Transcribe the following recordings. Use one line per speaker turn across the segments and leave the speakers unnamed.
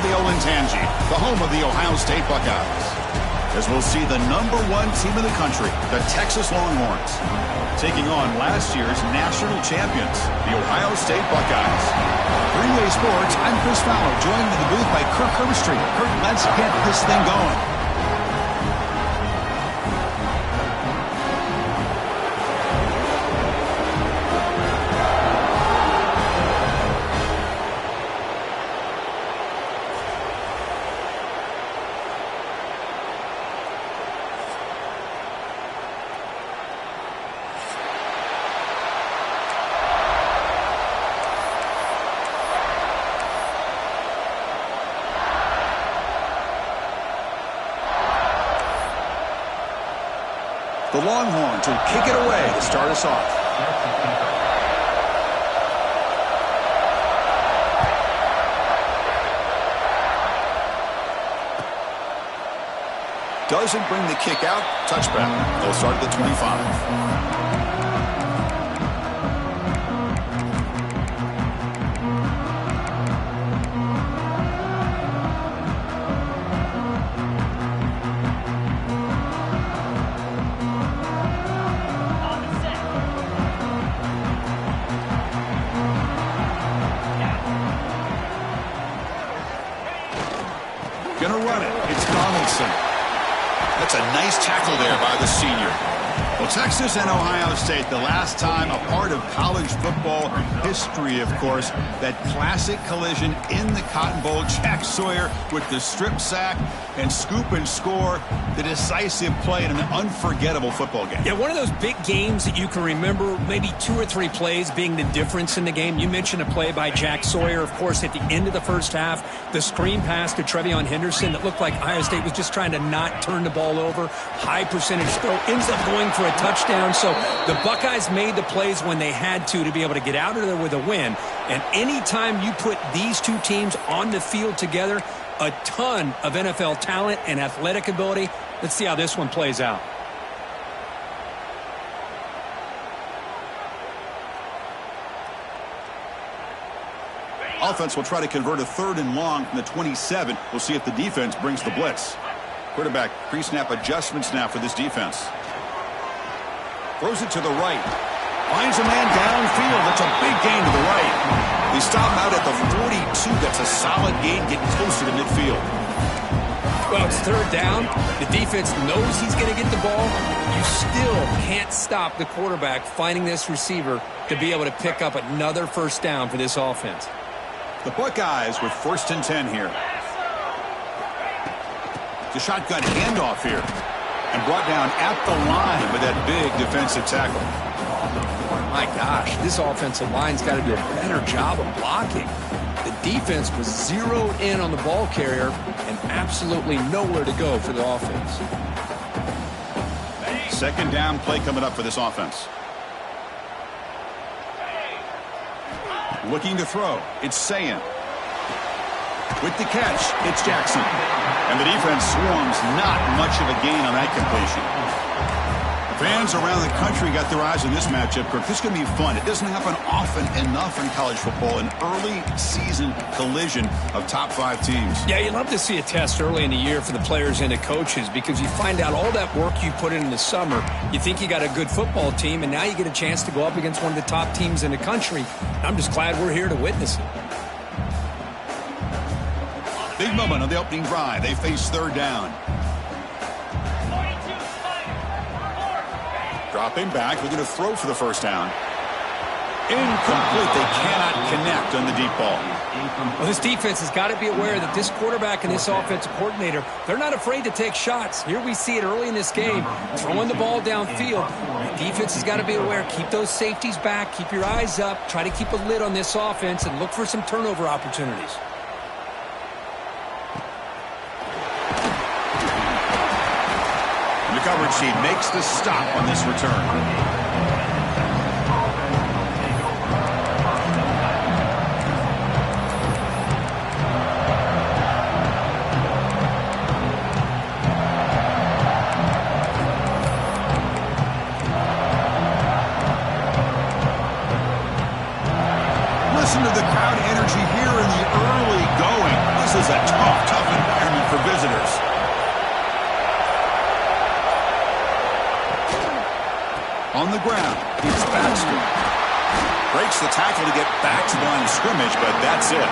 the Olentangy, the home of the Ohio State Buckeyes. As we'll see the #1 team in the country, the Texas Longhorns, taking on last year's national champions, the Ohio State Buckeyes. For EA Sports, I'm Chris Fowler, joined in the booth by Kirk Herbstreit. Kirk, let's get this thing going. The Longhorns will kick it away to start us off. Doesn't bring the kick out. Touchback. They'll start at the 25. Gonna run it. It's Donaldson. That's a nice tackle there by the senior. Well, Texas and Ohio State, the last time a part of college football history, of course, that classic collision in the Cotton Bowl. Jack Sawyer with the strip sack and scoop and score, the decisive play in an unforgettable football game.
Yeah, one of those big games that you can remember, maybe 2 or 3 plays being the difference in the game. You mentioned a play by Jack Sawyer, of course, at the end of the first half, the screen pass to Trevion Henderson that looked like Ohio State was just trying to not turn the ball over. High percentage throw, ends up going for a touchdown. So the Buckeyes made the plays when they had to be able to get out of there with a win. And anytime you put these two teams on the field together, a ton of NFL talent and athletic ability. Let's see how this one plays out.
Offense will try to convert a 3rd and long from the 27. We'll see if the defense brings the blitz. Quarterback pre-snap adjustments now for this defense. Throws it to the right. Finds a man downfield. That's a big gain to the right. They stop him out at the 42. That's a solid gain, getting closer to midfield.
Well, it's 3rd down. The defense knows he's going to get the ball. You still can't stop the quarterback finding this receiver to be able to pick up another 1st down for this offense.
The Buckeyes with 1st and 10 here. The shotgun handoff here. And brought down at the line with that big defensive tackle.
My gosh, this offensive line's got to do a better job of blocking. The defense was zeroed in on the ball carrier and absolutely nowhere to go for the offense.
2nd down play coming up for this offense. Looking to throw. It's Sayin. With the catch, it's Jackson. And the defense swarms, not much of a gain on that completion. Fans around the country got their eyes on this matchup, Kirk. This is going to be fun. It doesn't happen often enough in college football, an early season collision of top 5 teams.
Yeah, you love to see a test early in the year for the players and the coaches because you find out all that work you put in the summer. You think you got a good football team, and now you get a chance to go up against one of the top teams in the country. I'm just glad we're here to witness it.
Big moment on the opening drive. They face 3rd down. Dropping back, looking to throw for the 1st down. Incomplete. They cannot connect on the deep ball.
Well, this defense has got to be aware that this quarterback and this offensive coordinator, they're not afraid to take shots. Here we see it early in this game, throwing the ball downfield. The defense has got to be aware. Keep those safeties back. Keep your eyes up. Try to keep a lid on this offense and look for some turnover opportunities.
The coverage team makes the stop on this return. Listen to the crowd energy here in the early going. This is is a tough environment for visitors. On the ground, it's Baxter. Breaks the tackle to get back to the line of scrimmage, but that's it.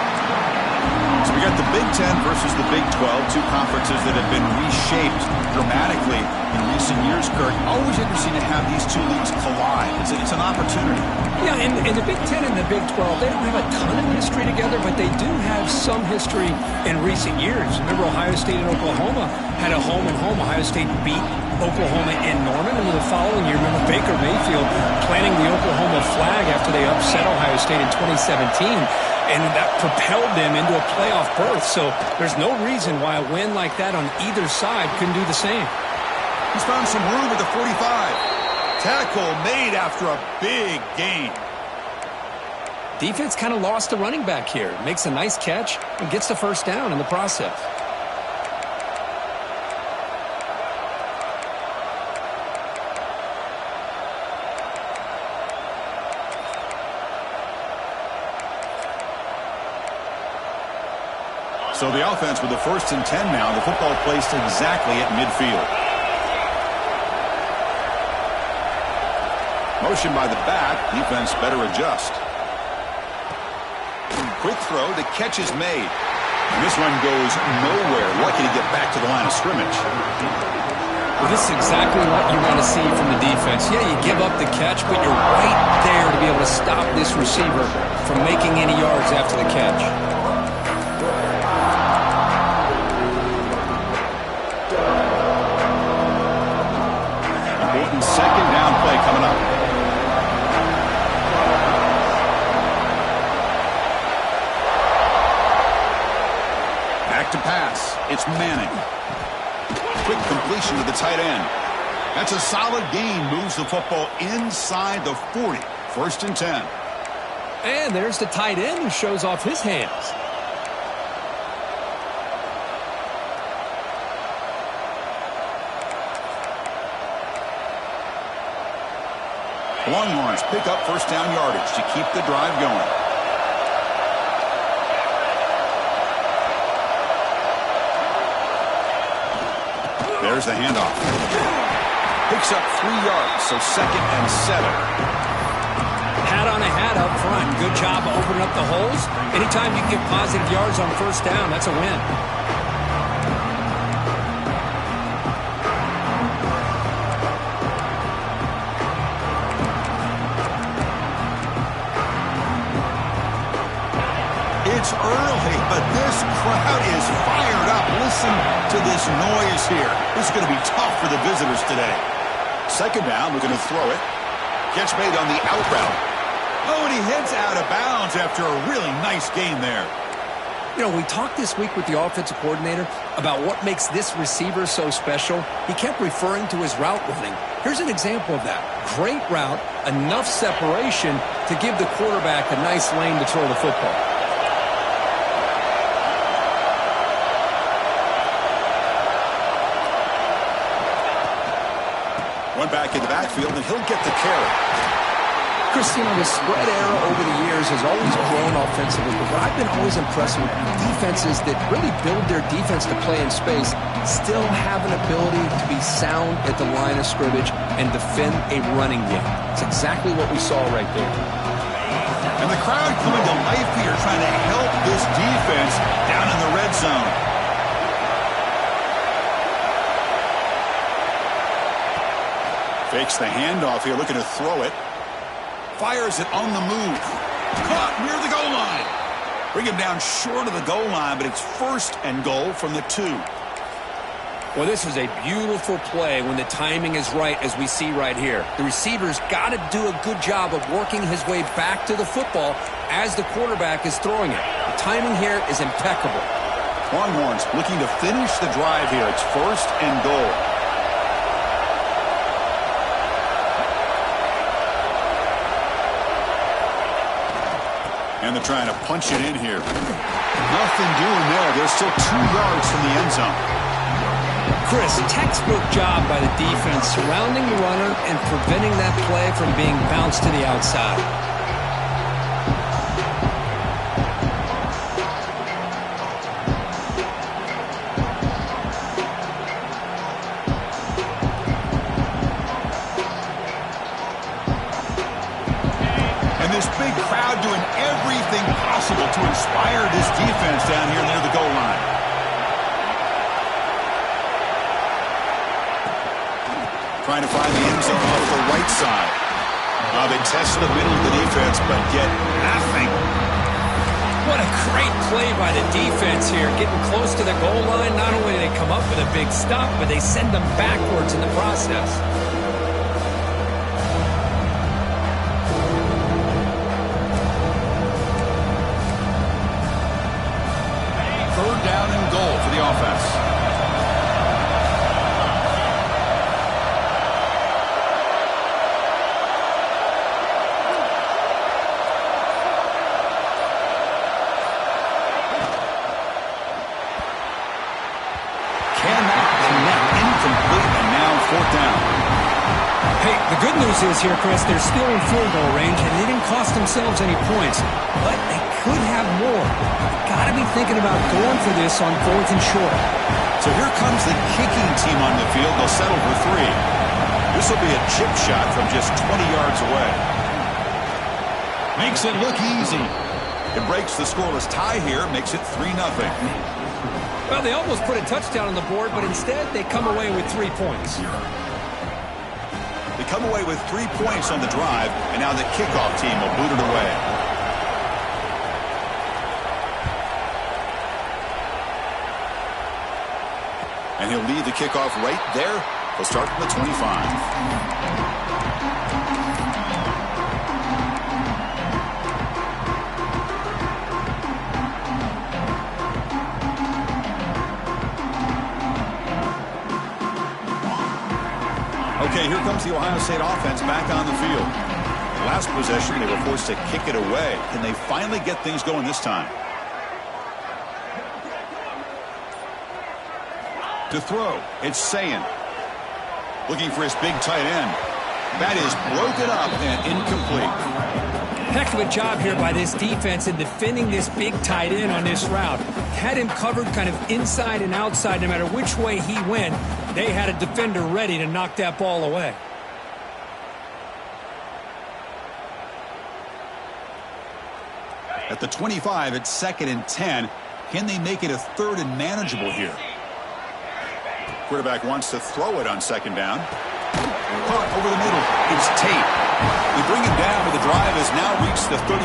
So we got the Big Ten versus the Big 12, two conferences that have been reshaped dramatically in recent years, Kurt. Always interesting to have these two leagues collide. It's an opportunity.
Yeah, and the Big Ten and the Big 12, they don't have a ton of history together, but they do have some history in recent years. Remember, Ohio State and Oklahoma had a home-and-home. Ohio State beat Oklahoma in Norman, and the following year, remember Baker Mayfield planting the Oklahoma flag after they upset Ohio State in 2017, and that propelled them into a playoff berth. So there's no reason why a win like that on either side couldn't do the same.
He's found some room at the 45. Tackle made after a big gain.
Defense kind of lost the running back here. Makes a nice catch and gets the first down in the process.
So the offense with the 1st and 10 now. The football placed exactly at midfield. Motion by the back. Defense better adjust. Quick throw. The catch is made. And this one goes nowhere. Lucky to get back to the line of scrimmage.
Well, this is exactly what you want to see from the defense. Yeah, you give up the catch, but you're right there to be able to stop this receiver from making any yards after the catch.
Second down play coming up. Back to pass. It's Manning. Quick completion to the tight end. That's a solid gain. Moves the football inside the 40. 1st and 10.
And there's the tight end who shows off his hands.
Longhorns pick up 1st down yardage to keep the drive going. There's the handoff. Picks up 3 yards, so 2nd and 7.
Hat on a hat up front. Good job opening up the holes. Anytime you can get positive yards on 1st down, that's a win.
It's early, but this crowd is fired up. Listen to this noise here. This is going to be tough for the visitors today. 2nd down, we're going to throw it. Catch made on the out route. Oh, and he heads out of bounds after a really nice gain there.
You know, we talked this week with the offensive coordinator about what makes this receiver so special. He kept referring to his route running. Here's an example of that. Great route, enough separation to give the quarterback a nice lane to throw the football.
One back in the backfield, and he'll get the carry.
Christine, the spread era over the years has always grown offensively, but what I've been always impressed with defenses that really build their defense to play in space still have an ability to be sound at the line of scrimmage and defend a running game. It's exactly what we saw right there.
And the crowd coming to life here, trying to help this defense down in the red zone. Fakes the handoff here, looking to throw it. Fires it on the move. Caught near the goal line. Bring him down short of the goal line, but it's 1st and goal from the 2.
Well, this is a beautiful play when the timing is right, as we see right here. The receiver's got to do a good job of working his way back to the football as the quarterback is throwing it. The timing here is impeccable.
Longhorns looking to finish the drive here. It's 1st and goal. And they're trying to punch it in here. Nothing doing there. They're still 2 yards from the end zone.
Chris, textbook job by the defense surrounding the runner and preventing that play from being bounced to the outside.
trying to find the end zone off the right side. They test the middle of the defense, but get nothing.
What a great play by the defense here. Getting close to the goal line, not only do they come up with a big stop, but they send them backwards in the process.
Third down and goal for the offense.
Hey, the good news is here, Chris, they're still in field goal range, and they didn't cost themselves any points. But they could have more. Got to be thinking about going for this on 4th and short.
So here comes the kicking team on the field. They'll settle for 3. This will be a chip shot from just 20 yards away. Makes it look easy. It breaks the scoreless tie here, makes it 3-0.
Well, they almost put a touchdown on the board, but instead they come away with 3 points.
They come away with 3 points on the drive, and now the kickoff team will boot it away. And he'll lead the kickoff right there. He'll start from the 25. Okay, here comes the Ohio State offense back on the field. Last possession, they were forced to kick it away. Can they finally get things going this time? To throw, it's Sayin. Looking for his big tight end. That is broken up and incomplete.
Heck of a job here by this defense in defending this big tight end on this route. Had him covered kind of inside and outside no matter which way he went. They had a defender ready to knock that ball away.
At the 25, it's 2nd and 10. Can they make it a 3rd and manageable here? Quarterback wants to throw it on 2nd down. Caught over the middle. It's Tate. They bring him down, but the drive has now reached the 35.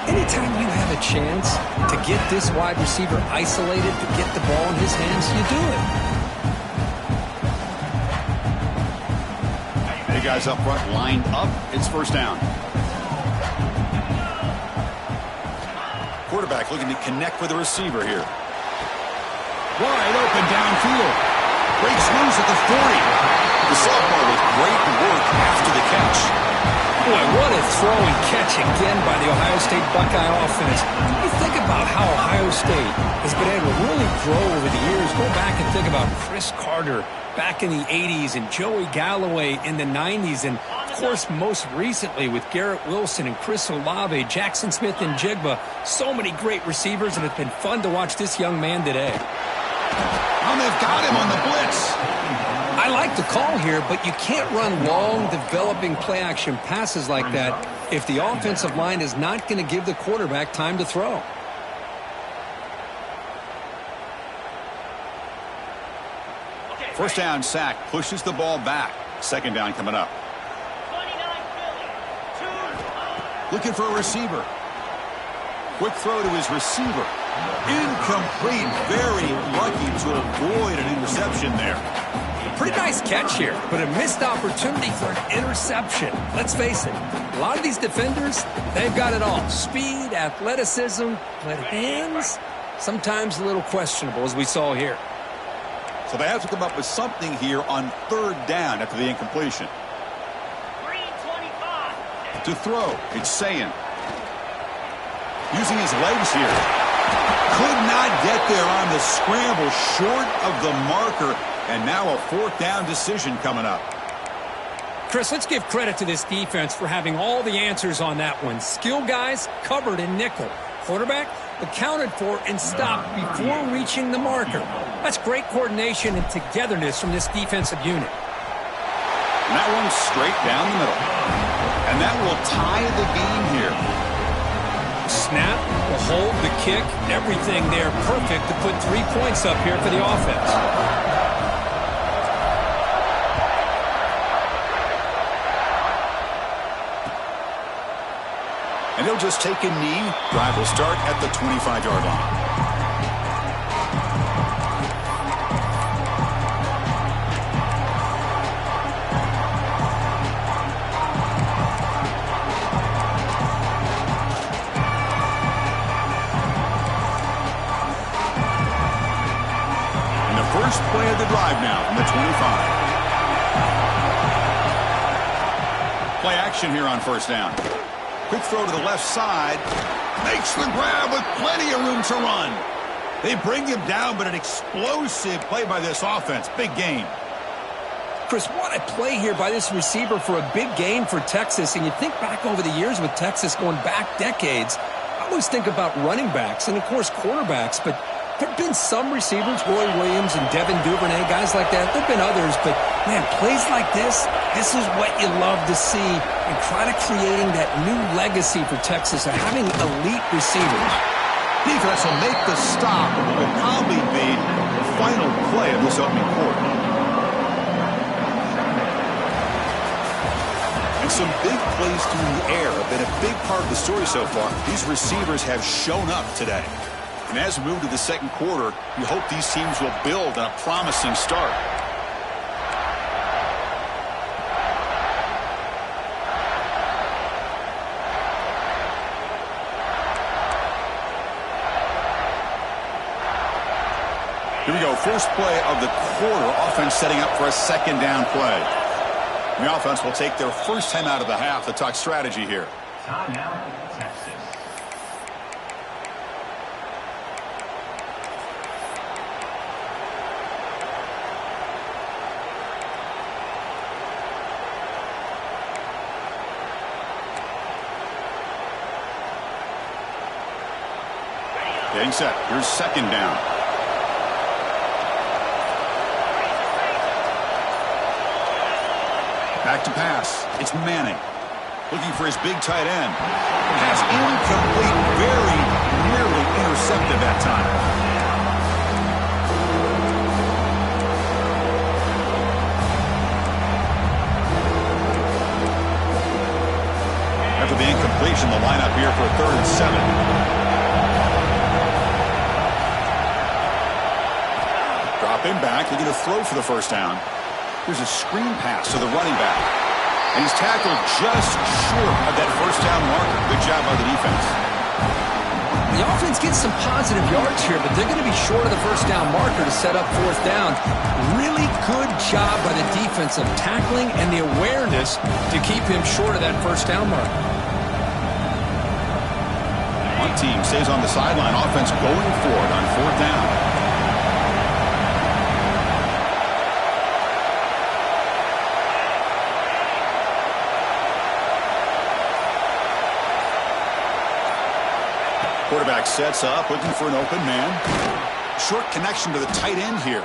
Anytime you have a chance to get this wide receiver isolated, to get the ball in his hands, you do it.
Hey, guys up front lined up. It's 1st down. Quarterback looking to connect with the receiver here. Wide open downfield. Breaks loose at the 40. The sophomore with great work after the catch.
Boy, what a throw and catch again by the Ohio State Buckeye offense. You think about how Ohio State has been able to really grow over the years. Go back and think about Chris Carter back in the 80s and Joey Galloway in the 90s. And, of course, most recently with Garrett Wilson and Chris Olave, Jackson Smith and Jigba. So many great receivers, and it's been fun to watch this young man today.
And they've got him on the blitz.
I like the call here, but you can't run long, developing play-action passes like that if the offensive line is not going to give the quarterback time to throw.
First down sack, pushes the ball back. 2nd down coming up. Looking for a receiver. Quick throw to his receiver. Incomplete. Very lucky to avoid an interception there.
Pretty nice catch here, but a missed opportunity for an interception. Let's face it, a lot of these defenders, they've got it all. Speed, athleticism, but hands, sometimes a little questionable, as we saw here.
So they have to come up with something here on 3rd down after the incompletion. To throw, it's Sayin. Using his legs here. Could not get there on the scramble, short of the marker. And now a 4th down decision coming up.
Chris, let's give credit to this defense for having all the answers on that one. Skill guys covered in nickel. Quarterback accounted for and stopped before reaching the marker. That's great coordination and togetherness from this defensive unit.
And that one's straight down the middle. And that will tie the game here.
Snap, the hold, the kick, everything there perfect to put 3 points up here for the offense.
he'll just take a knee. Drive will start at the 25-yard line. First play of the drive now from the 25. Play action here on first down. Quick throw to the left side. Makes the grab with plenty of room to run. They bring him down, but an explosive play by this offense. Big gain.
Chris, what a play here by this receiver for a big gain for Texas. And you think back over the years with Texas going back decades, I always think about running backs and, of course, quarterbacks, but there have been some receivers, Roy Williams and Devin Duvernay, guys like that. There have been others, but, man, plays like this is what you love to see and try to creating that new legacy for Texas of having elite receivers.
Defense will make the stop, and will probably be the final play of this opening quarter. And some big plays through the air have been a big part of the story so far. These receivers have shown up today. And as we move to the second quarter, we hope these teams will build on a promising start. Here we go, first play of the quarter. Offense setting up for a second down play. And the offense will take their first time out of the half to talk strategy here.
Timeout, Texas.
Getting set. Here's second down. Back to pass. It's Manning. Looking for his big tight end. Pass incomplete. Very nearly intercepted that time. After the incompletion, the lineup here for a 3rd and 7. Him back, looking to throw for the first down. Here's a screen pass to the running back. And he's tackled just short of that first down marker. Good job by the defense.
The offense gets some positive yards here, but they're going to be short of the first down marker to set up 4th down. Really good job by the defense of tackling and the awareness to keep him short of that first down marker.
One team stays on the sideline. Offense going for it on 4th down. Quarterback sets up, looking for an open man. Short connection to the tight end here.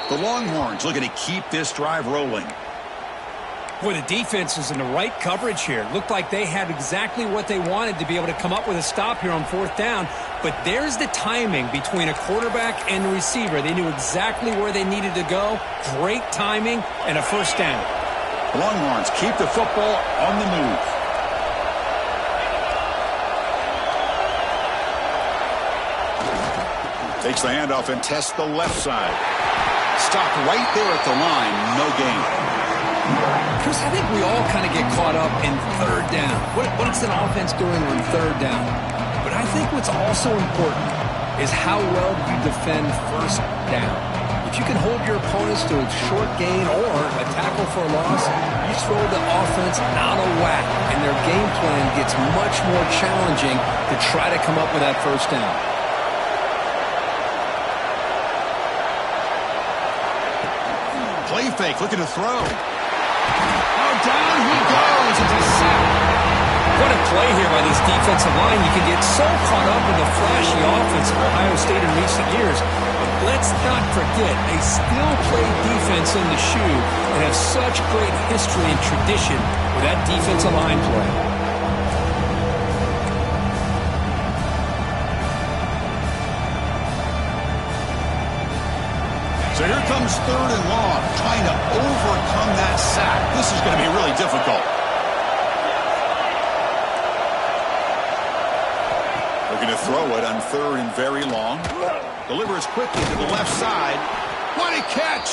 The Longhorns looking to keep this drive rolling.
Boy, the defense is in the right coverage here. Looked like they had exactly what they wanted to be able to come up with a stop here on 4th down. But there's the timing between a quarterback and the receiver. They knew exactly where they needed to go. Great timing and a first down.
The Longhorns keep the football on the move. Takes the handoff and tests the left side. Stopped right there at the line. No gain.
Chris, I think we all kind of get caught up in 3rd down. What's an offense doing on 3rd down? But I think what's also important is how well you defend 1st down. If you can hold your opponents to a short gain or a tackle for a loss, you throw the offense out of whack, and their game plan gets much more challenging to try to come up with that first down.
Play fake, looking to throw. Oh, down he goes. It's a sack.
What a play here by this defensive line. You can get so caught up in the flashy offense of Ohio State in recent years. But let's not forget, they still play defense in the shoe and have such great history and tradition with that defensive line play.
So here comes 3rd and long, trying to overcome that sack. This is going to be really difficult. Looking to throw it on 3rd and very long. Delivers quickly to the left side. What a catch!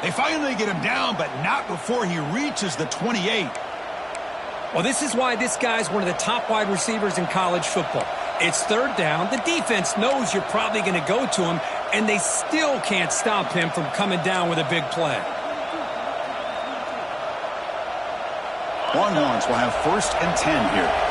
They finally get him down, but not before he reaches the 28.
Well, this is why this guy's one of the top wide receivers in college football. It's 3rd down. The defense knows you're probably going to go to him, and they still can't stop him from coming down with a big play.
Longhorns will have 1st and 10 here.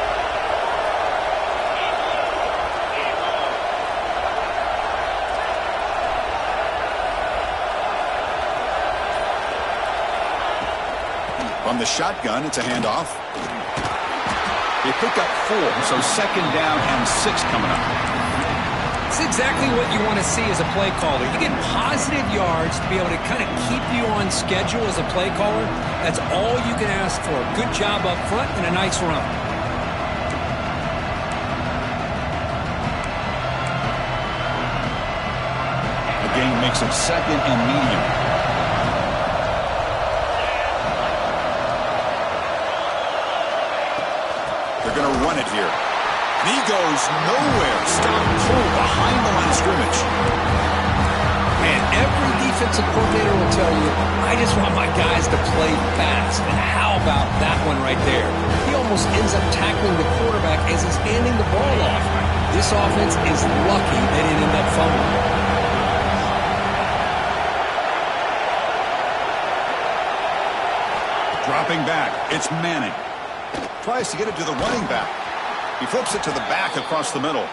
From the shotgun, it's a handoff. They pick up 4, so 2nd down and 6 coming up.
It's exactly what you want to see as a play caller. You get positive yards to be able to kind of keep you on schedule as a play caller. That's all you can ask for. Good job up front and a nice run.
The gain makes it 2nd and medium. They're going to run it here. And he goes nowhere. Stop cold behind the line of scrimmage.
Man, every defensive coordinator will tell you, I just want my guys to play fast. And how about that one right there? He almost ends up tackling the quarterback as he's handing the ball off. This offense is lucky they didn't end up fumbling.
Dropping back. It's Manning. Tries to get it to the running back. He flips it to the back across the middle.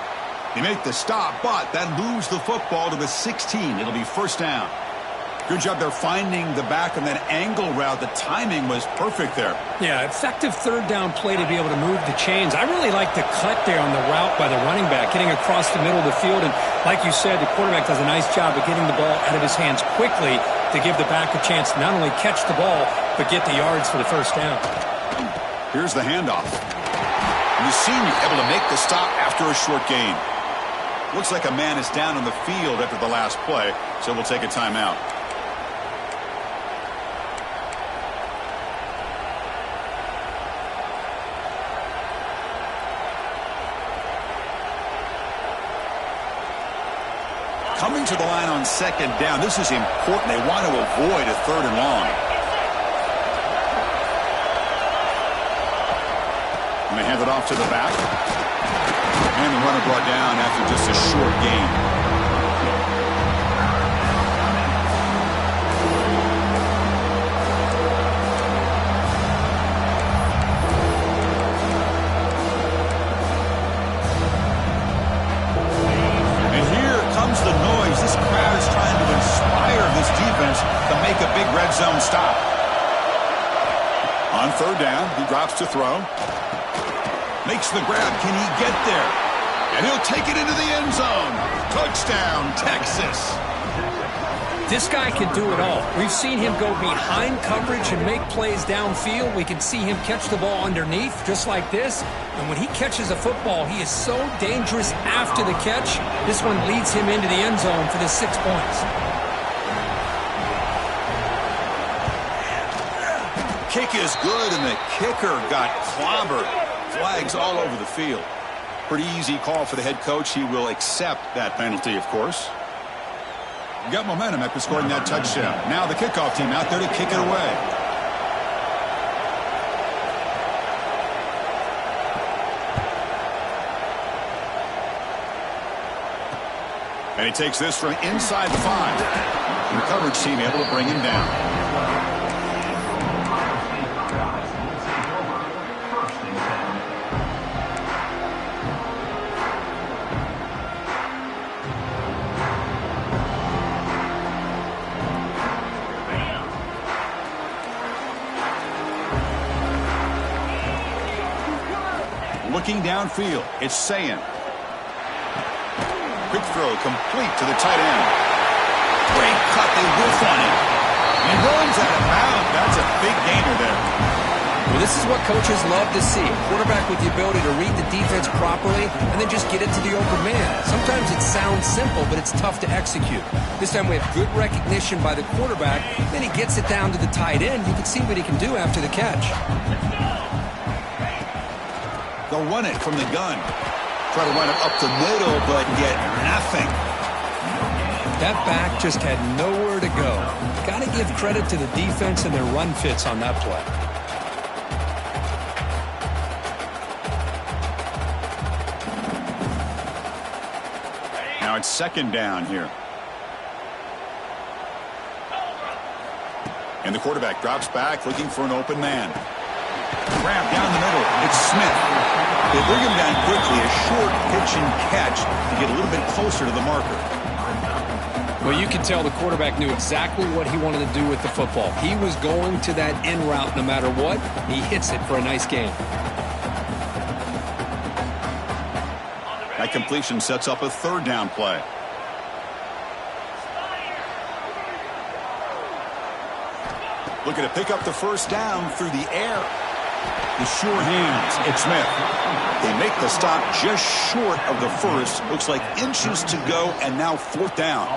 They make the stop, but that moves the football to the 16. It'll be 1st down. Good job there finding the back on that angle route. The timing was perfect there.
Yeah, effective 3rd down play to be able to move the chains. I really like the cut there on the route by the running back, getting across the middle of the field. And like you said, the quarterback does a nice job of getting the ball out of his hands quickly to give the back a chance to not only catch the ball, but get the yards for the 1st down.
Here's the handoff. And the senior able to make the stop after a short gain. Looks like a man is down on the field after the last play, so we'll take a timeout. Coming to the line on 2nd down. This is important. They want to avoid a 3rd and long. And they hand it off to the back. And the runner brought down after just a short gain. And here comes the noise. This crowd is trying to inspire this defense to make a big red zone stop. On 3rd down, he drops to throw. Makes the grab. Can he get there? And he'll take it into the end zone. Touchdown, Texas.
This guy can do it all. We've seen him go behind coverage and make plays downfield. We can see him catch the ball underneath, just like this. And when he catches a football, he is so dangerous after the catch. This one leads him into the end zone for the 6 points.
Kick is good, and the kicker got clobbered. Flags all over the field. Pretty easy call for the head coach. He will accept that penalty, of course. Got momentum after scoring that touchdown. Now the kickoff team out there to kick it away. And he takes this from inside the 5. And the coverage team able to bring him down. Looking downfield, it's Sayin. Quick throw complete to the tight end. Great cut, they whiff on him. And he runs out of bounds. That's a big gainer there.
Well, this is what coaches love to see. A quarterback with the ability to read the defense properly and then just get it to the open man. Sometimes it sounds simple, but it's tough to execute. This time we have good recognition by the quarterback. Then he gets it down to the tight end. You can see what he can do after the catch.
They'll run it from the gun. Try to run it up the middle, but get nothing.
That back just had nowhere to go. Got to give credit to the defense and their run fits on that play.
Now it's second down here. And the quarterback drops back looking for an open man. Grab down the middle. It's Smith. They bring him down quickly. A short pitch and catch to get a little bit closer to the marker.
Well, you can tell the quarterback knew exactly what he wanted to do with the football. He was going to that end route no matter what. He hits it for a nice gain.
That completion sets up a third down play. Looking to pick up the first down through the air. The sure hands. It's Smith. They make the stop just short of the first. Looks like inches to go, and now fourth down.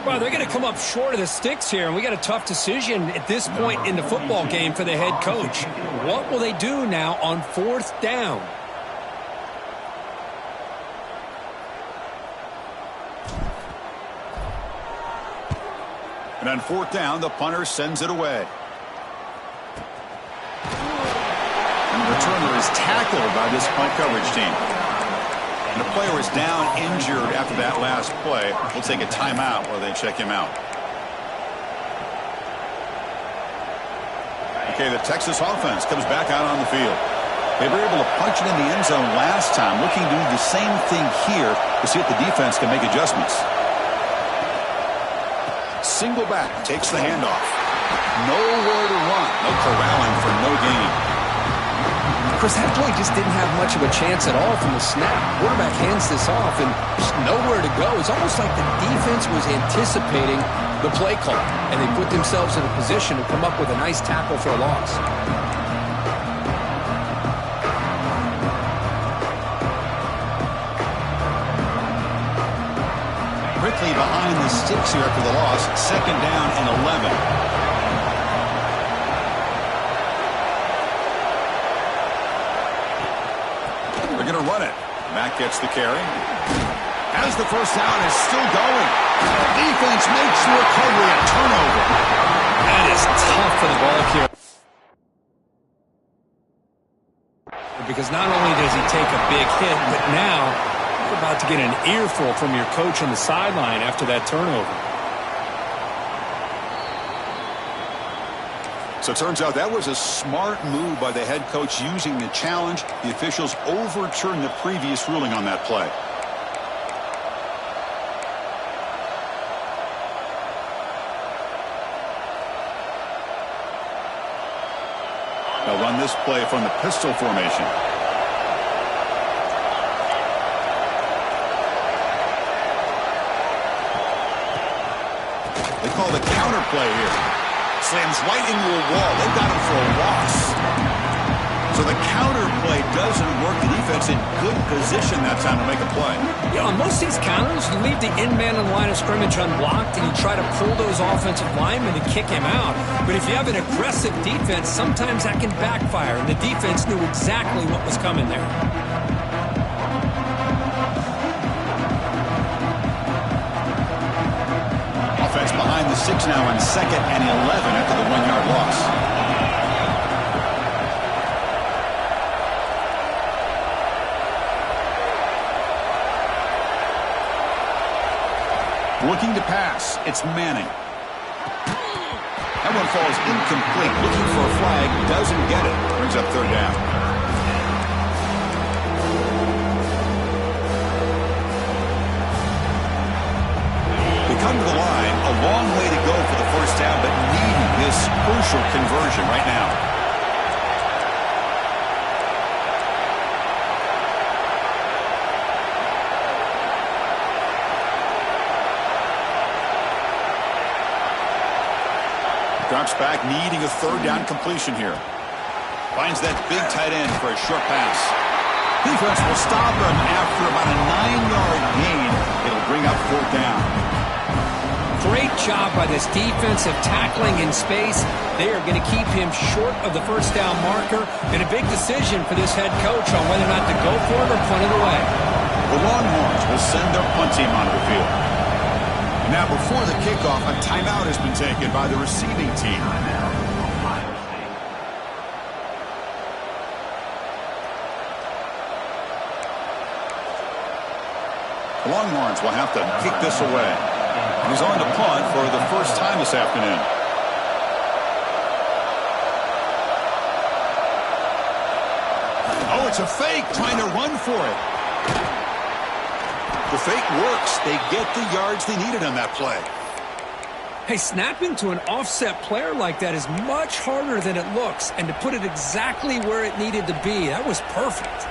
Well, they're going to come up short of the sticks here, and we got a tough decision at this point in the football game for the head coach. What will they do now on fourth down?
And on fourth down, the punter sends it away. And the returner is tackled by this punt coverage team. And the player is down injured after that last play. We'll take a timeout while they check him out. Okay, the Texas offense comes back out on the field. They were able to punch it in the end zone last time, looking to do the same thing here to see if the defense can make adjustments. Single back, takes the handoff. Nowhere to run. No corralling for no gain.
Of course, that play just didn't have much of a chance at all from the snap. Quarterback hands this off and just nowhere to go. It's almost like the defense was anticipating the play call, and they put themselves in a position to come up with a nice tackle for a loss.
Quickly behind the sticks here after the loss. Second down and 11. They're going to run it. Mack gets the carry. Has the first down, is still going. Defense makes the recovery, a turnover.
That is tough for the ball carrier. Because not only does he take a big hit, but now you're about to get an earful from your coach on the sideline after that turnover.
So it turns out that was a smart move by the head coach using the challenge. The officials overturned the previous ruling on that play. They'll run this play from the pistol formation. They call the counter play here. Slams right into a wall. They've got him for a loss. So the counter play doesn't work. The defense in good position that time to make a play.
You know, on most of these counters, you leave the in man on the line of scrimmage unblocked, and you try to pull those offensive linemen to kick him out. But if you have an aggressive defense, sometimes that can backfire, and the defense knew exactly what was coming there.
Offense behind the six now on second and 11 after the 1-yard loss. Looking to pass. It's Manning. That one falls incomplete. Looking for a flag. Doesn't get it. Brings up third down. They come to the line. A long way to go for the first down, but needing this crucial conversion right now. Drops back, needing a third down completion here. Finds that big tight end for a short pass. Defense will stop him after about a 9-yard gain. It'll bring up fourth down.
Great job by this defensive tackling in space. They are going to keep him short of the first down marker, and a big decision for this head coach on whether or not to go for it or punt it away.
The Longhorns will send their punt team onto the field. Now, before the kickoff, a timeout has been taken by the receiving team. The Longhorns will have to kick this away. And he's on to punt for the first time this afternoon. Oh, it's a fake, trying to run for it. The fake works. They get the yards they needed on that play.
Hey, snapping to an offset player like that is much harder than it looks. And to put it exactly where it needed to be, that was perfect.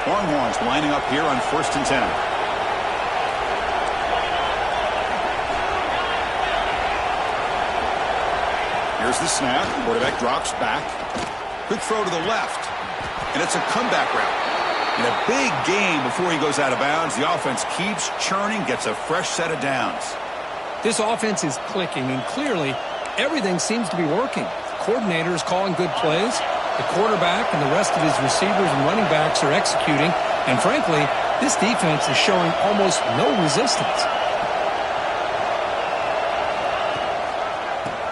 Longhorns lining up here on 1st and 10. Here's the snap. Quarterback drops back. Quick throw to the left. And it's a comeback route. And a big gain before he goes out of bounds. The offense keeps churning, gets a fresh set of downs.
This offense is clicking, and clearly everything seems to be working. The coordinator is calling good plays. The quarterback and the rest of his receivers and running backs are executing. And frankly, this defense is showing almost no resistance.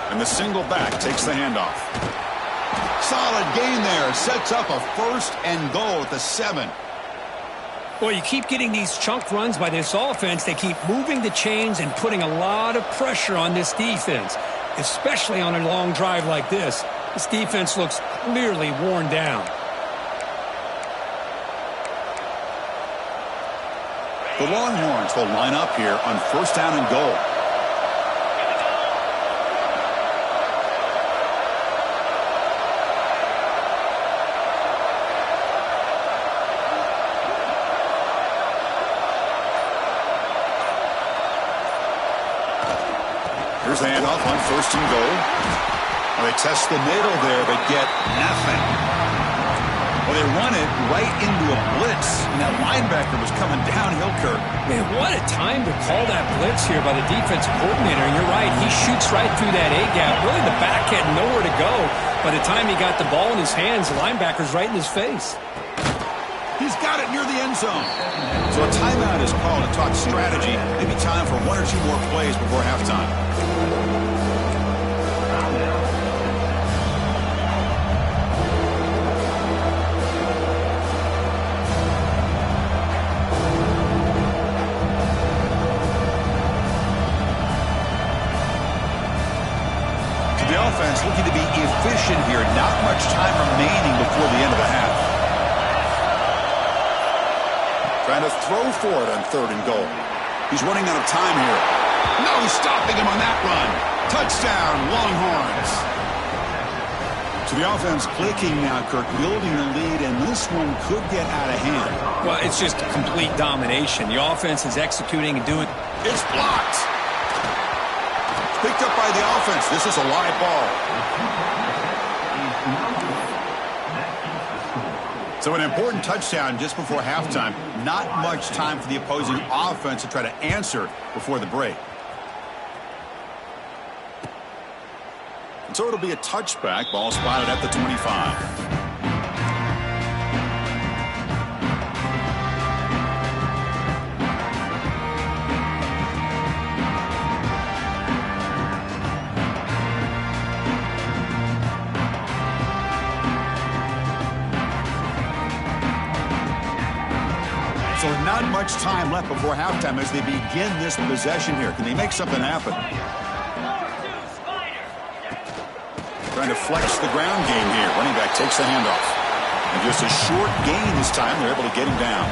And the single back takes the handoff. Solid gain there. Sets up a 1st and goal at the 7.
Well, you keep getting these chunk runs by this offense. They keep moving the chains and putting a lot of pressure on this defense, especially on a long drive like this. This defense looks clearly worn down.
The Longhorns will line up here on 1st down and goal. Here's the handoff on 1st and goal. Well, they test the middle there, but get nothing. Well, they run it right into a blitz, and that linebacker was coming downhill, Kirk.
Man, what a time to call that blitz here by the defensive coordinator. And you're right, he shoots right through that A-gap. Really, the back had nowhere to go. By the time he got the ball in his hands, the linebacker's right in his face.
He's got it near the end zone. So a timeout is called to talk strategy. Maybe time for 1 or 2 more plays before halftime. The offense looking to be efficient here. Not much time remaining before the end of the half. Trying to throw for it on 3rd and goal. He's running out of time here. No stopping him on that run. Touchdown, Longhorns. So the offense clicking now, Kirk, building the lead, and this one could get out of hand.
Well, it's just complete domination. The offense is executing and doing.
It's blocked. Picked up by the offense. This is a live ball. So an important touchdown just before halftime. Not much time for the opposing offense to try to answer before the break. And so it'll be a touchback. Ball spotted at the 25. So not much time left before halftime as they begin this possession here. Can they make something happen? Trying to flex the ground game here. Running back takes the handoff. And just a short gain this time. They're able to get him down.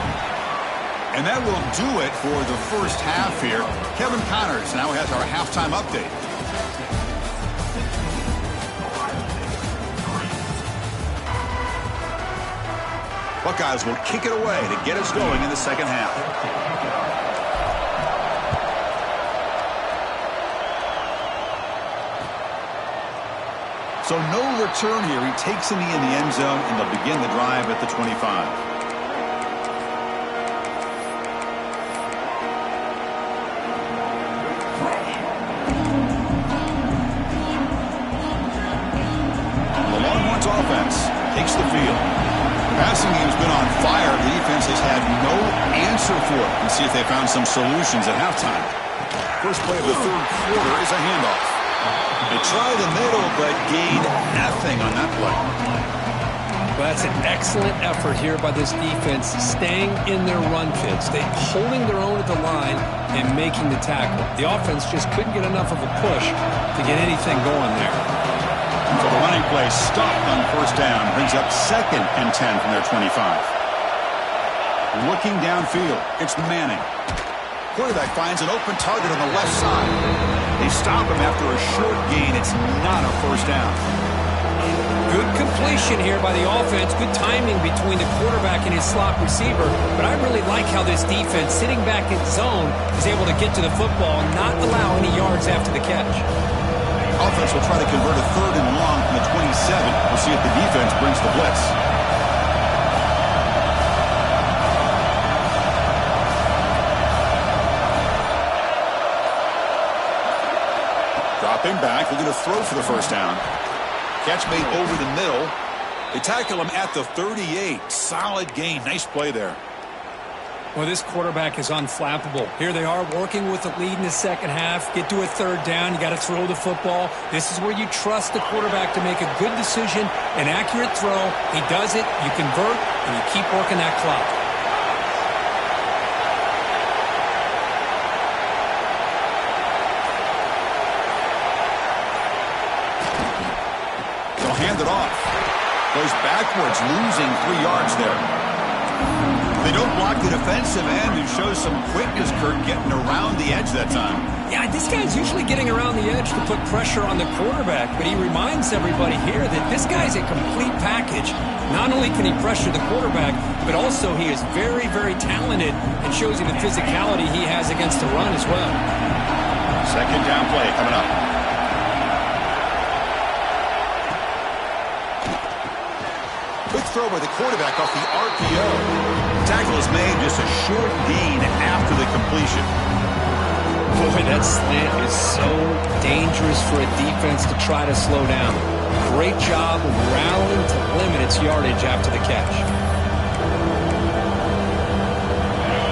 And that will do it for the first half here. Kevin Connors now has our halftime update. Buckeyes will kick it away to get us going in the second half. So no return here. He takes in the end zone, and they'll begin the drive at the 25. had no answer for it. Let's see if they found some solutions at halftime. First play of the third quarter is a handoff. They try the middle, but gained nothing on that play.
Well, that's an excellent effort here by this defense, staying in their run fits. They're holding their own at the line and making the tackle. The offense just couldn't get enough of a push to get anything going there.
So the running play stopped on first down, brings up 2nd and 10 from their 25. Looking downfield, it's Manning. Quarterback finds an open target on the left side. They stop him after a short gain. It's not a first down.
Good completion here by the offense. Good timing between the quarterback and his slot receiver. But I really like how this defense, sitting back in zone, is able to get to the football and not allow any yards after the catch.
Offense will try to convert a 3rd and long from the 27. We'll see if the defense brings the blitz. Dropping back, looking to throw for the first down. Catch made over the middle. They tackle him at the 38. Solid gain. Nice play there.
Well, this quarterback is unflappable. Here they are working with the lead in the second half. Get to a 3rd down. You got to throw the football. This is where you trust the quarterback to make a good decision, an accurate throw. He does it. You convert, and you keep working that clock.
They'll hand it off. Goes backwards, losing 3 yards there. They don't block the defensive end, who shows some quickness, Kurt, getting around the edge that time.
Yeah, this guy's usually getting around the edge to put pressure on the quarterback, but he reminds everybody here that this guy's a complete package. Not only can he pressure the quarterback, but also he is very, very talented and shows you the physicality he has against the run as well.
2nd down play coming up. Quick throw by the quarterback off the RPO. Tackle is made, just a short gain after the completion.
Boy, that slant is so dangerous for a defense to try to slow down. Great job of rallying to limit its yardage after the catch.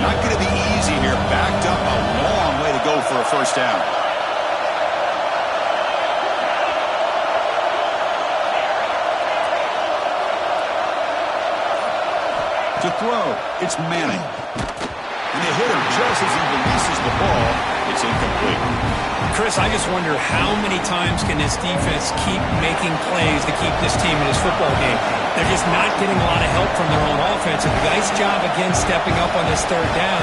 Not going to be easy here. Backed up a long way to go for a first down. To throw, it's Manning. And they hit him just as he releases the ball. It's incomplete.
Chris, I just wonder how many times can this defense keep making plays to keep this team in this football game. They're just not getting a lot of help from their own offense. A nice job again stepping up on this 3rd down.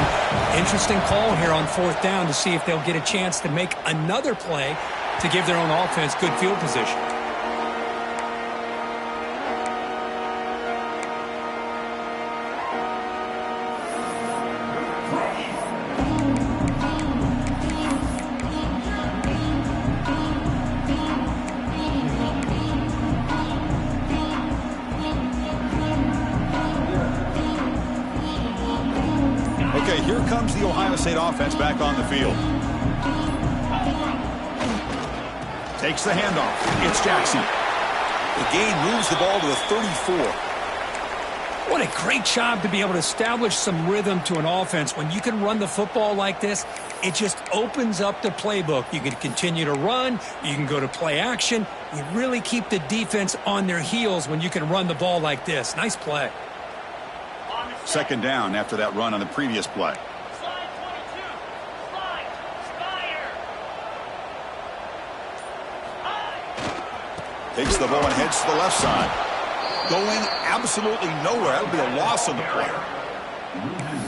Interesting call here on 4th down to see if they'll get a chance to make another play to give their own offense good field position.
Okay, here comes the Ohio State offense back on the field. Takes the handoff. It's Jackson. The gain moves the ball to the 34.
What a great job to be able to establish some rhythm to an offense. When you can run the football like this, it just opens up the playbook. You can continue to run. You can go to play action. You really keep the defense on their heels when you can run the ball like this. Nice play.
2nd down after that run on the previous play. Takes the ball and heads to the left side. Going absolutely nowhere. That'll be a loss on the play.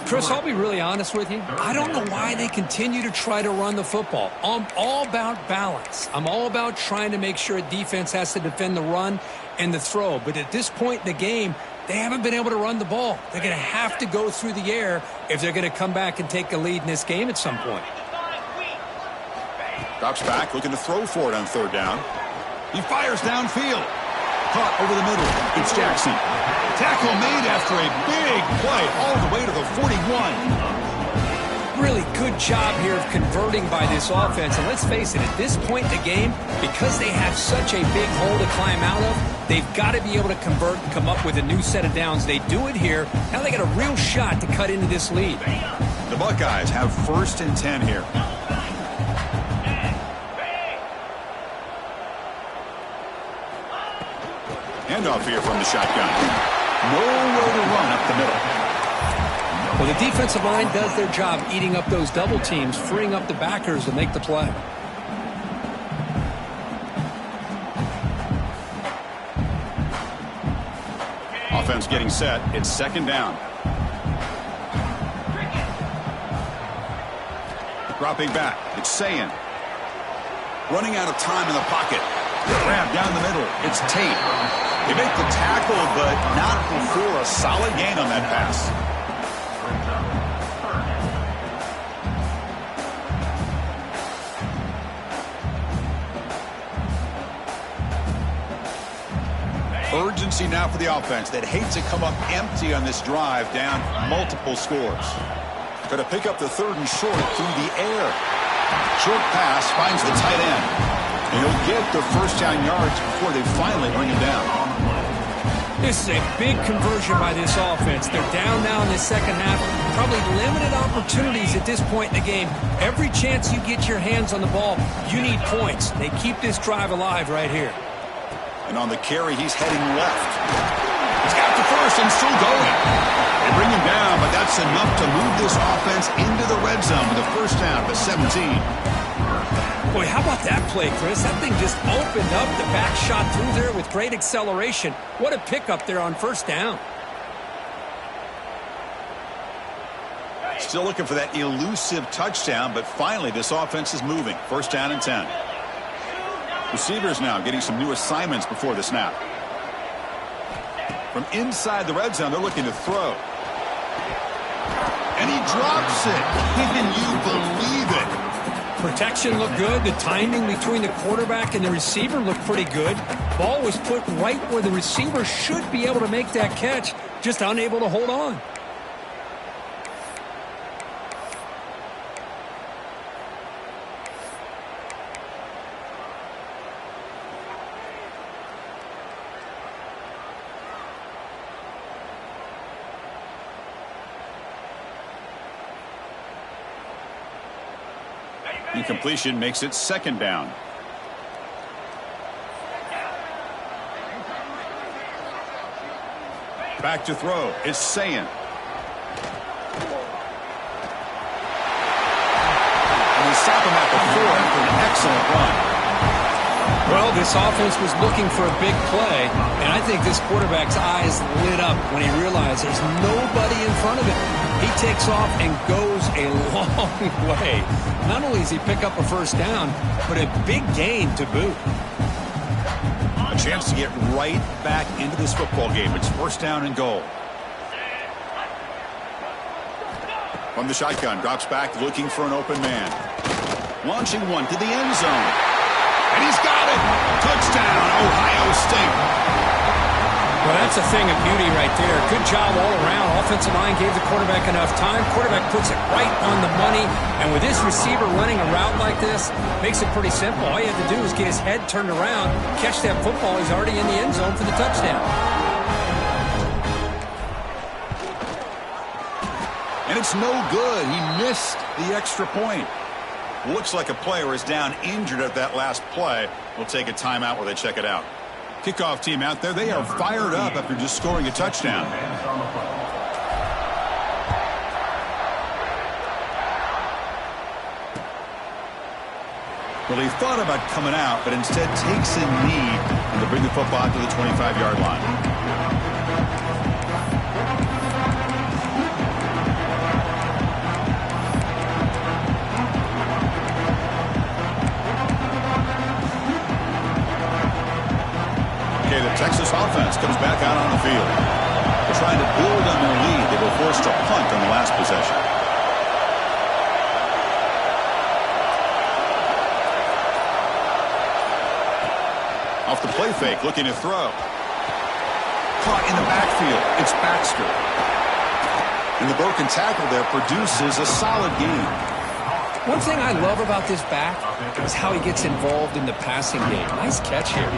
Chris, I'll be really honest with you. I don't know why they continue to try to run the football. I'm all about balance. I'm all about trying to make sure a defense has to defend the run and the throw. But at this point in the game, they haven't been able to run the ball. They're going to have to go through the air if they're going to come back and take a lead in this game at some point.
Drops back, looking to throw for it on 3rd down. He fires downfield. Caught over the middle. It's Jackson. Tackle made after a big play all the way to the 41.
Really good job here of converting by this offense. And let's face it, at this point in the game, because they have such a big hole to climb out of, they've got to be able to convert and come up with a new set of downs. They do it here. Now they got a real shot to cut into this lead.
The Buckeyes have 1st and 10 here. Handoff here from the shotgun. Nowhere to run up the middle.
Well, the defensive line does their job eating up those double teams, freeing up the backers to make the play.
Offense getting set. It's 2nd down. Dropping back. It's Sayin. Running out of time in the pocket. Grab down the middle. It's Tate. They make the tackle, but not before a solid gain on that pass. Urgency now for the offense that hates to come up empty on this drive, down multiple scores. Going to pick up the 3rd and short through the air. Short pass finds the tight end. And he'll get the 1st down yards before they finally bring him down.
This is a big conversion by this offense. They're down now in the 2nd half. Probably limited opportunities at this point in the game. Every chance you get your hands on the ball, you need points. They keep this drive alive right here.
And on the carry, he's heading left. He's got the 1st and still going. They bring him down, but that's enough to move this offense into the red zone with a 1st down at the 17.
Boy, how about that play, Chris? That thing just opened up. The back shot through there with great acceleration. What a pickup there on 1st down.
Still looking for that elusive touchdown, but finally this offense is moving. 1st down and 10. Receivers now getting some new assignments before the snap. From inside the red zone, they're looking to throw. And he drops it. Can you believe it?
Protection looked good. The timing between the quarterback and the receiver looked pretty good. Ball was put right where the receiver should be able to make that catch, just unable to hold on.
Incompletion makes it 2nd down. Back to throw. It's Sayin. And they stop him at the 4 after an excellent run.
Well, this offense was looking for a big play, and I think this quarterback's eyes lit up when he realized there's nobody in front of him. He takes off and goes a long way. Not only does he pick up a 1st down, but a big gain to boot.
A chance to get right back into this football game. It's 1st down and goal. From the shotgun, drops back looking for an open man. Launching one to the end zone. And he's got it. Touchdown, Ohio State.
Well, that's a thing of beauty right there. Good job all around. Offensive line gave the quarterback enough time. Quarterback puts it right on the money. And with this receiver running a route like this, makes it pretty simple. All you have to do is get his head turned around, catch that football. He's already in the end zone for the touchdown.
And it's no good. He missed the extra point. Looks like a player is down injured at that last play. We'll take a timeout where they check it out. Kickoff team out there. They are fired up after just scoring a touchdown. Well, he thought about coming out, but instead takes a knee and to bring the football to the 25-yard line. Texas offense comes back out on the field. They're trying to build on their lead. They were forced to punt on the last possession. Off the play fake, looking to throw. Caught in the backfield. It's Baxter. And the broken tackle there produces a solid gain.
One thing I love about this back is how he gets involved in the passing game. Nice catch here.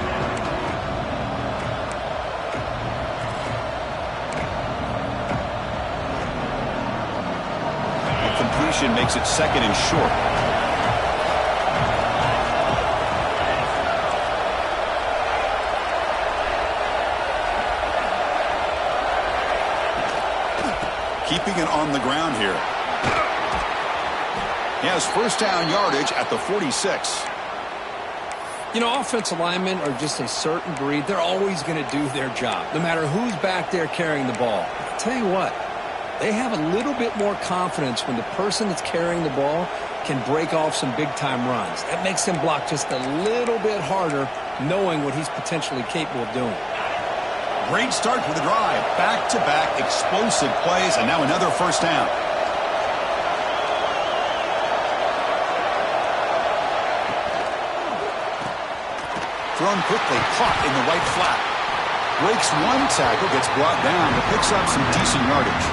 The completion makes it 2nd and short. Keeping it on the ground here. He has first down yardage at the 46.
You know, offensive linemen are just a certain breed. They're always going to do their job, no matter who's back there carrying the ball. I'll tell you what, they have a little bit more confidence when the person that's carrying the ball can break off some big-time runs. That makes them block just a little bit harder, knowing what he's potentially capable of doing.
Great start to the drive. Back-to-back explosive plays, and now another first down. Thrown quickly, caught in the right flat. Breaks one tackle, gets brought down, but picks up some decent yardage.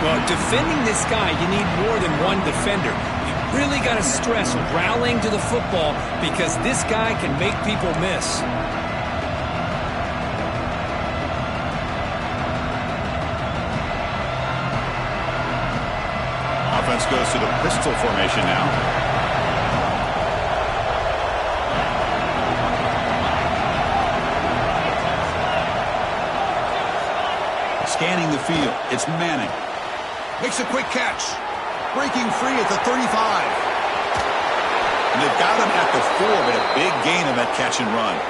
Well, defending this guy, you need more than one defender. You really got to stress rallying to the football because this guy can make people miss.
Offense goes to the pistol formation now. Scanning the field, it's Manning. Makes a quick catch. Breaking free at the 35. And they've got him at the 4, but a big gain on that catch and run.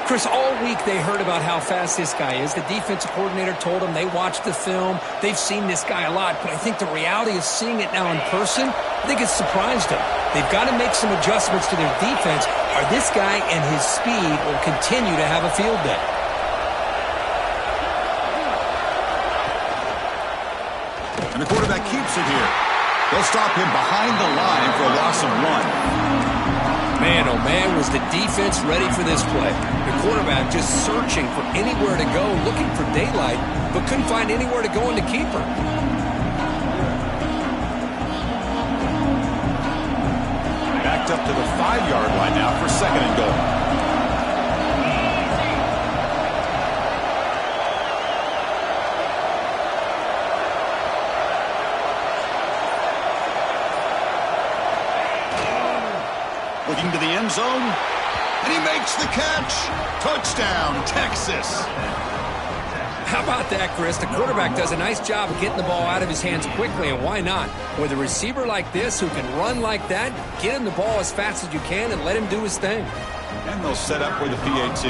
Chris, all week they heard about how fast this guy is. The defensive coordinator told them they watched the film. They've seen this guy a lot, but I think the reality of seeing it now in person, I think it's surprised them. They've got to make some adjustments to their defense, or this guy and his speed will continue to have a field day.
And the quarterback keeps it here. They'll stop him behind the line for a loss of 1.
Man, oh man, was the defense ready for this play. The quarterback just searching for anywhere to go, looking for daylight, but couldn't find anywhere to go in the keeper.
Backed up to the 5-yard line now for 2nd and goal. Looking to the end zone, and he makes the catch. Touchdown, Texas.
How about that, Chris? The quarterback does a nice job of getting the ball out of his hands quickly, and why not? With a receiver like this who can run like that, get him the ball as fast as you can and let him do his thing.
And they'll set up for the PAT.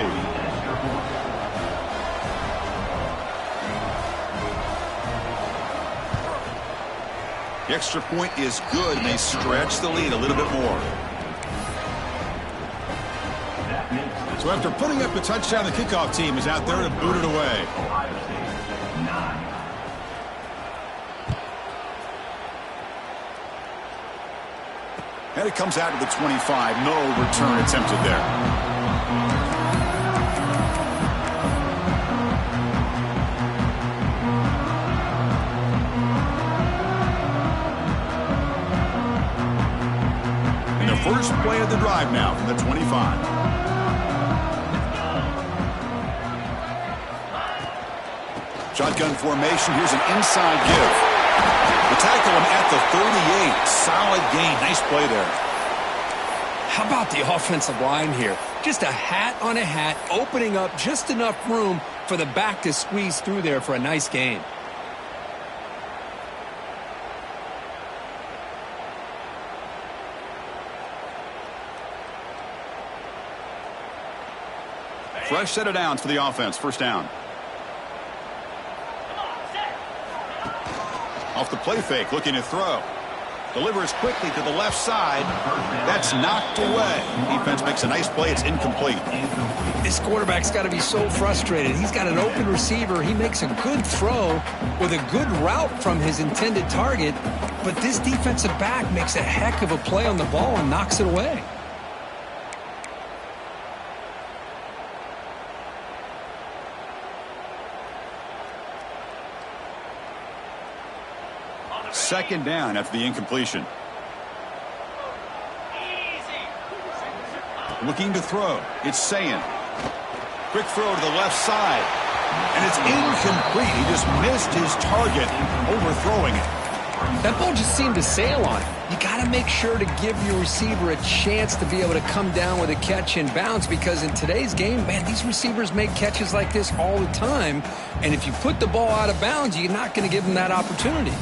The extra point is good, and they stretch the lead a little bit more. So after putting up a touchdown, the kickoff team is out there to boot it away. And it comes out to the 25. No return attempted there. And the first play of the drive now from the 25. Shotgun formation. Here's an inside give. The tackle him at the 38. Solid gain. Nice play there.
How about the offensive line here? Just a hat on a hat, opening up just enough room for the back to squeeze through there for a nice gain.
Fresh set of downs for the offense. First down. Off the play fake, looking to throw. Delivers quickly to the left side. That's knocked away. Defense makes a nice play. It's incomplete.
This quarterback's got to be so frustrated. He's got an open receiver. He makes a good throw with a good route from his intended target, but this defensive back makes a heck of a play on the ball and knocks it away.
Second down after the incompletion. Looking to throw. It's Sayin. Quick throw to the left side. And it's incomplete. He just missed his target, overthrowing it.
That ball just seemed to sail on it. You got to make sure to give your receiver a chance to be able to come down with a catch and bounce, because in today's game, man, these receivers make catches like this all the time. And if you put the ball out of bounds, you're not going to give them that opportunity.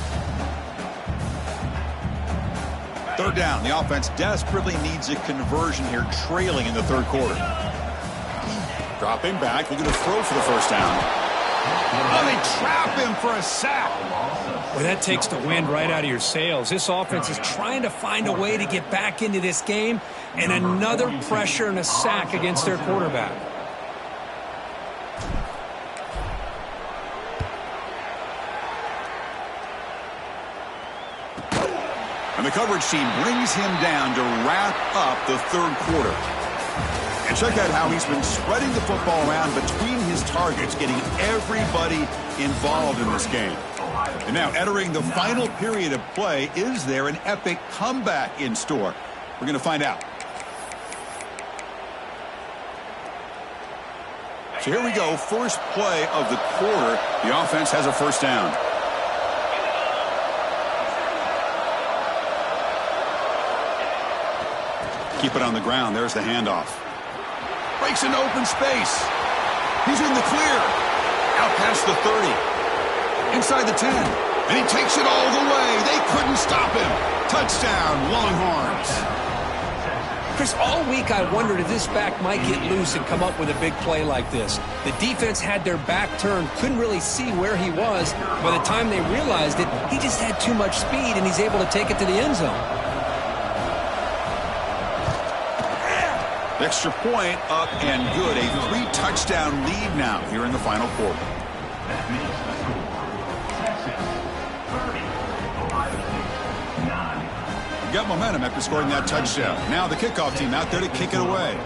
Third down. The offense desperately needs a conversion here, trailing in the third quarter. Dropping back, looking to throw for the first down. Oh, they trap him for a sack.
Well, that takes the wind right out of your sails. This offense is trying to find a way to get back into this game, and another pressure and a sack against their quarterback.
And the coverage team brings him down to wrap up the third quarter. And check out how he's been spreading the football around between his targets, getting everybody involved in this game. And now entering the final period of play, is there an epic comeback in store? We're going to find out. So here we go, first play of the quarter. The offense has a first down. Keep it on the ground. There's the handoff. Breaks into open space. He's in the clear. Out past the 30. Inside the 10. And he takes it all the way. They couldn't stop him. Touchdown, Longhorns.
Chris, all week I wondered if this back might get loose and come up with a big play like this. The defense had their back turned, couldn't really see where he was. By the time they realized it, he just had too much speed, and he's able to take it to the end zone.
Extra point up and good. A 3-touchdown lead now here in the final quarter. Got momentum after scoring that touchdown. Now the kickoff team out there to kick it away.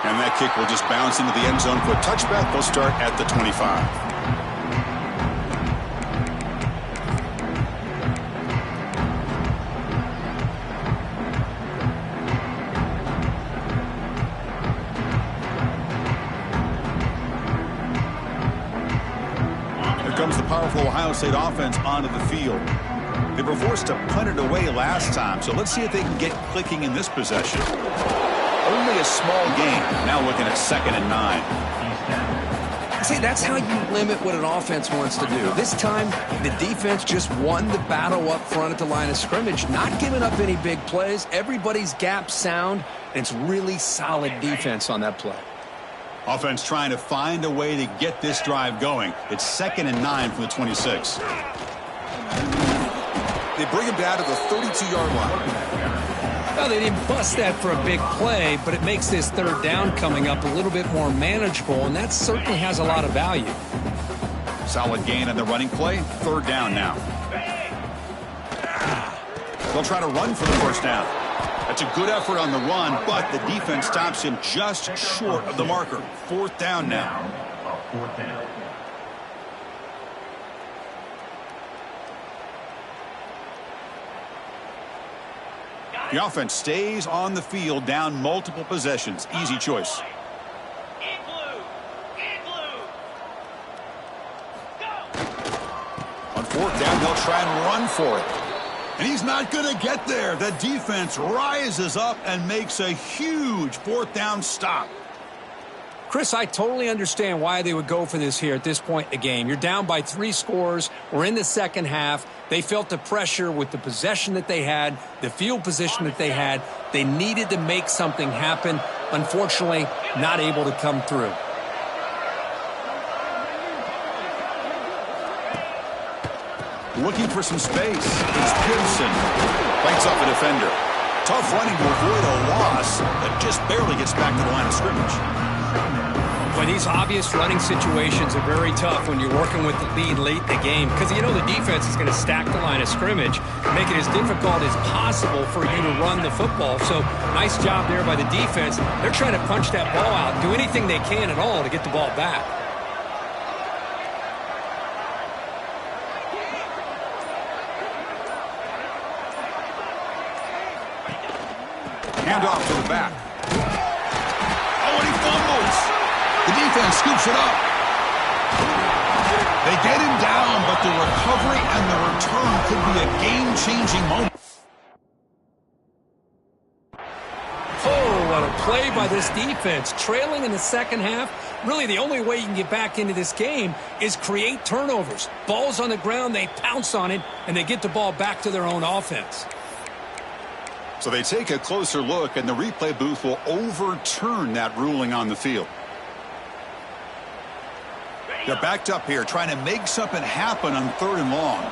And that kick will just bounce into the end zone for a touchback. They'll start at the 25. Comes the powerful Ohio State offense onto the field. They were forced to punt it away last time, so let's see if they can get clicking in this possession. Only a small gain. Now looking at 2nd and 9.
See, that's how you limit what an offense wants to do. This time, the defense just won the battle up front at the line of scrimmage, not giving up any big plays. Everybody's gap sound, and it's really solid defense on that play.
Offense trying to find a way to get this drive going. It's 2nd and 9 from the 26. They bring him down to the 32-yard line.
Well, they didn't bust that for a big play, but it makes this third down coming up a little bit more manageable, and that certainly has a lot of value.
Solid gain on the running play. Third down now. They'll try to run for the first down. That's a good effort on the run, but the defense stops him just short of the marker. 4th down now. The offense stays on the field, down multiple possessions. Easy choice. On 4th down, they'll try and run for it. And he's not going to get there. The defense rises up and makes a huge 4th down stop.
Chris, I totally understand why they would go for this here at this point in the game. You're down by 3 scores. We're in the second half. They felt the pressure with the possession that they had, the field position that they had. They needed to make something happen. Unfortunately, not able to come through.
Looking for some space. It's Gibson. Fights off a defender. Tough running to avoid a loss that just barely gets back to the line of scrimmage.
Well, these obvious running situations are very tough when you're working with the lead late in the game, because you know the defense is going to stack the line of scrimmage and make it as difficult as possible for you to run the football. So nice job there by the defense. They're trying to punch that ball out, do anything they can at all to get the ball back.
Hand off to the back. Oh, and he fumbles. The defense scoops it up. They get him down, but the recovery and the return could be a game-changing moment.
Oh, what a play by this defense. Trailing in the second half, really the only way you can get back into this game is create turnovers. Ball's on the ground, they pounce on it, and they get the ball back to their own offense.
So they take a closer look, and the replay booth will overturn that ruling on the field. They're backed up here, trying to make something happen on 3rd and long.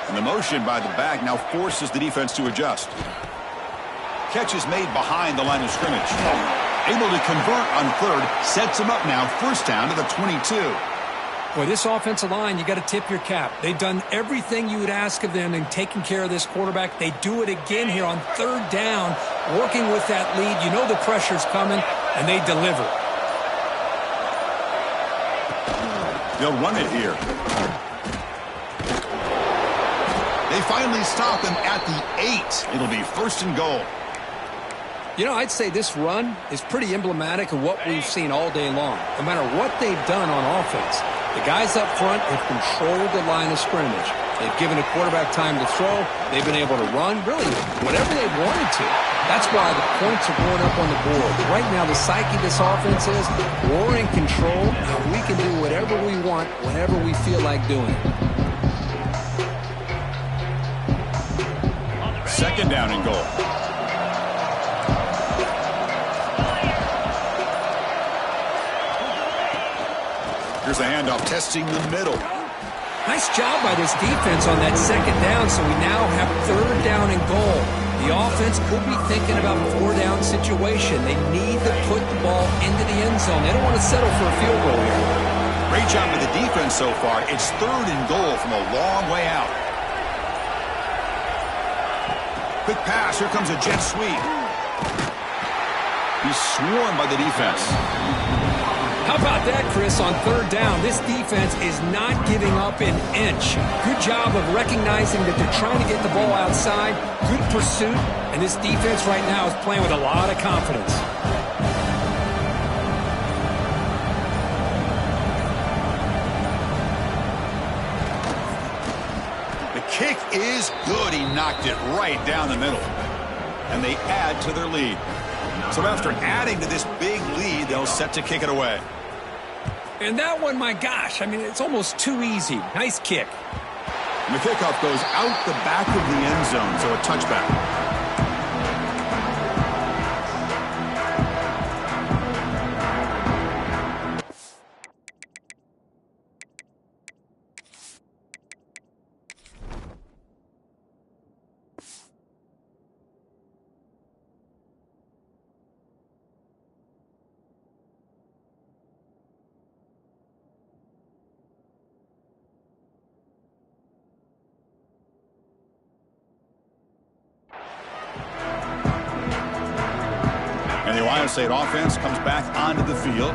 And the motion by the back now forces the defense to adjust. Catch is made behind the line of scrimmage. Able to convert on 3rd, sets him up now, 1st down to the 22.
Boy, this offensive line, you got to tip your cap. They've done everything you would ask of them in taking care of this quarterback. They do it again here on 3rd down, working with that lead. You know the pressure's coming, and they deliver.
They'll run it here. They finally stop him at the 8. It'll be 1st and goal.
You know, I'd say this run is pretty emblematic of what we've seen all day long. No matter what they've done on offense, the guys up front have controlled the line of scrimmage. They've given a quarterback time to throw. They've been able to run, really, whatever they've wanted to. That's why the points are going up on the board. Right now, the psyche of this offense is we're in control, and we can do whatever we want, whenever we feel like doing it.
2nd down and goal. Here's a handoff, testing the middle.
Nice job by this defense on that 2nd down, so we now have 3rd down and goal. The offense could be thinking about a 4-down situation. They need to put the ball into the end zone. They don't want to settle for a field goal here.
Great job by the defense so far. It's 3rd and goal from a long way out. Quick pass. Here comes a jet sweep. He's swarmed by the defense.
How about that, Chris, on 3rd down? This defense is not giving up an inch. Good job of recognizing that they're trying to get the ball outside. Good pursuit, and this defense right now is playing with a lot of confidence.
The kick is good. He knocked it right down the middle. And they add to their lead. So after adding to this big lead, they'll set to kick it away.
And that one, my gosh, I mean, it's almost too easy. Nice kick.
And the kickoff goes out the back of the end zone, so a touchback. And the Ohio State offense comes back onto the field.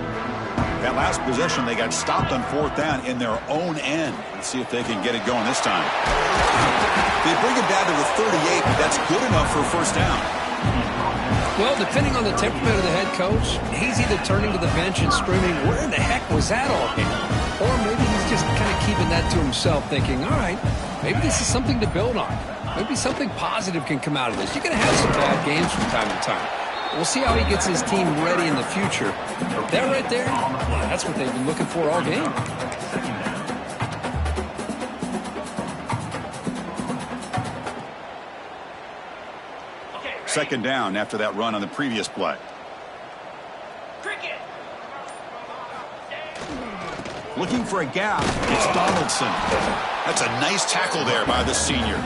That last possession, they got stopped on 4th down in their own end. Let's see if they can get it going this time. They bring it down to the 38. That's good enough for a 1st down.
Well, depending on the temperament of the head coach, he's either turning to the bench and screaming, where in the heck was that all game? Or maybe he's just kind of keeping that to himself, thinking, all right, maybe this is something to build on. Maybe something positive can come out of this. You're going to have some bad games from time to time. We'll see how he gets his team ready in the future. But that right there, that's what they've been looking for all game.
Second down after that run on the previous play. Looking for a gap. It's Donaldson. That's a nice tackle there by the senior.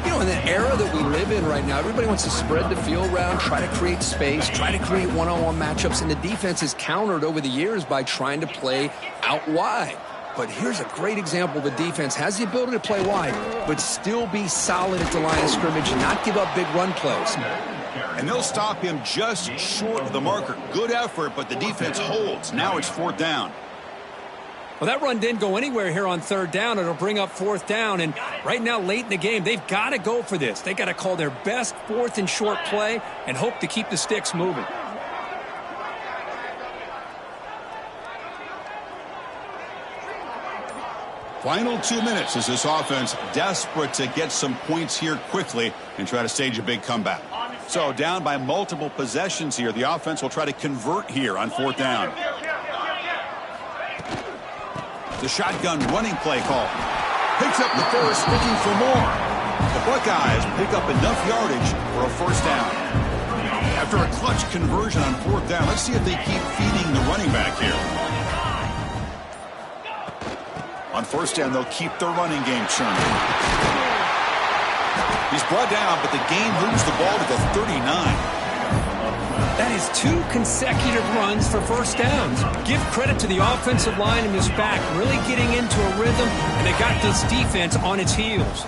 You know, in the era that we live in right now, everybody wants to spread the field around, try to create space, try to create one-on-one matchups, and the defense is countered over the years by trying to play out wide. But here's a great example. The defense has the ability to play wide, but still be solid at the line of scrimmage and not give up big run plays.
And they'll stop him just short of the marker. Good effort, but the defense holds. Now it's 4th down.
Well, that run didn't go anywhere here on third down. It'll bring up fourth down. And right now, late in the game, they've got to go for this. They've got to call their best fourth and short play and hope to keep the sticks moving.
Final 2 minutes as this offense desperate to get some points here quickly and try to stage a big comeback. So down by multiple possessions here. The offense will try to convert here on fourth down. The shotgun running play call. Picks up the first, looking for more. The Buckeyes pick up enough yardage for a first down. After a clutch conversion on fourth down, let's see if they keep feeding the running back here. On first down, they'll keep the running game churning. He's brought down, but the game moves the ball to the 39.
That is 2 consecutive runs for first downs. Give credit to the offensive line in this back, really getting into a rhythm, and they got this defense on its heels.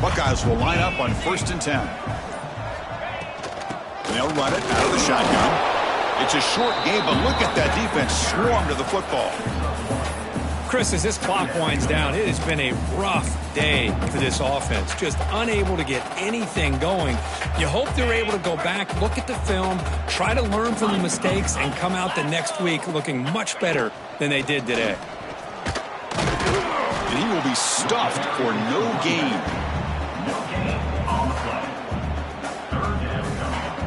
Buckeyes will line up on 1st and 10. They'll run it out of the shotgun. It's a short game, but look at that defense swarm to the football.
Chris, as this clock winds down, it has been a rough day for this offense. Just unable to get anything going. You hope they're able to go back, look at the film, try to learn from the mistakes, and come out the next week looking much better than they did today.
And he will be stuffed for no gain.